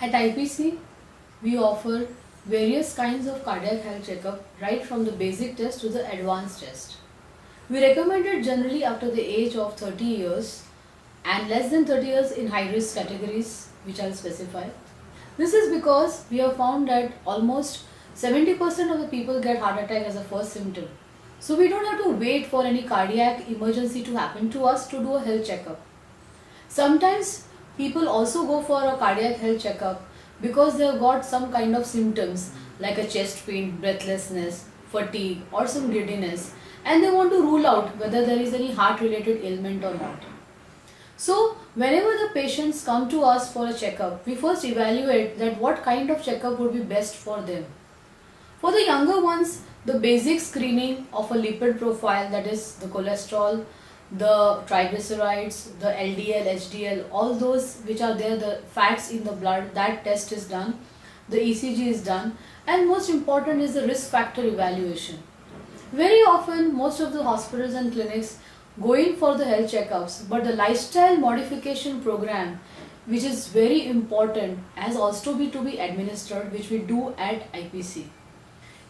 At IPC, we offer various kinds of cardiac health checkup right from the basic test to the advanced test. We recommend it generally after the age of 30 years and less than 30 years in high risk categories, which I'll specify. This is because we have found that almost 70% of the people get heart attack as a first symptom. So we don't have to wait for any cardiac emergency to happen to us to do a health checkup. Sometimes people also go for a cardiac health checkup because they have got some kind of symptoms like a chest pain, breathlessness, fatigue or some giddiness, and they want to rule out whether there is any heart related ailment or not. So whenever the patients come to us for a checkup, we first evaluate that what kind of checkup would be best for them. For the younger ones, the basic screening of a lipid profile, that is the cholesterol, the triglycerides, the LDL, HDL, all those which are there, the fats in the blood, that test is done, the ECG is done, and most important is the risk factor evaluation. Very often most of the hospitals and clinics go in for the health checkups, but the lifestyle modification program, which is very important, has also to be administered, which we do at IPC.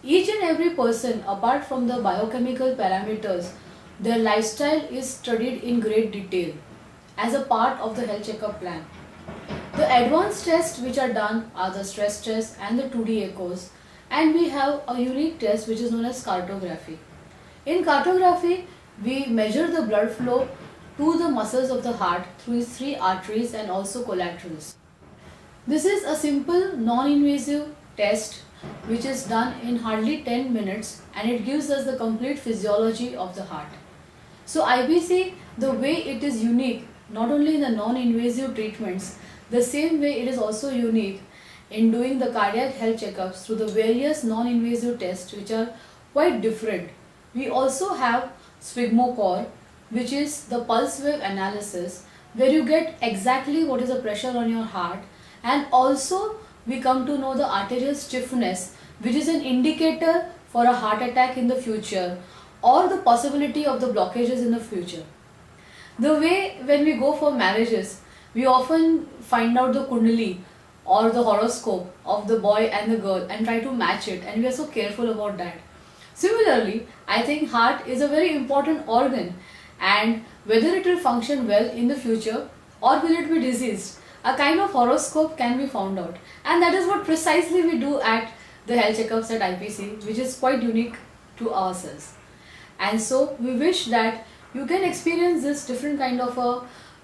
Each and every person, apart from the biochemical parameters, their lifestyle is studied in great detail as a part of the health checkup plan. The advanced tests which are done are the stress test and the 2D echoes, and we have a unique test which is known as cartography. In cartography, we measure the blood flow to the muscles of the heart through its 3 arteries and also collaterals. This is a simple non-invasive test which is done in hardly 10 minutes, and it gives us the complete physiology of the heart. So IPC, the way it is unique, not only in the non-invasive treatments, the same way it is also unique in doing the cardiac health checkups through the various non-invasive tests which are quite different. We also have SphygmoCor, which is the pulse wave analysis, where you get exactly what is the pressure on your heart, and also we come to know the arterial stiffness, which is an indicator for a heart attack in the future or the possibility of the blockages in the future. The way when we go for marriages, we often find out the kundali or the horoscope of the boy and the girl and try to match it, and we are so careful about that. Similarly, I think heart is a very important organ, and whether it will function well in the future or will it be diseased, a kind of horoscope can be found out, and that is what precisely we do at the health checkups at IPC, which is quite unique to ourselves. And so we wish that you can experience this different kind of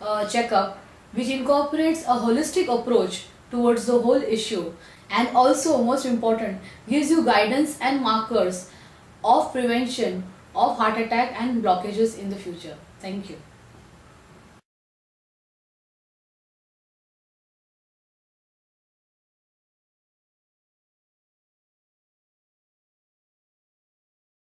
a checkup which incorporates a holistic approach towards the whole issue, and also most important, gives you guidance and markers of prevention of heart attack and blockages in the future. Thank you.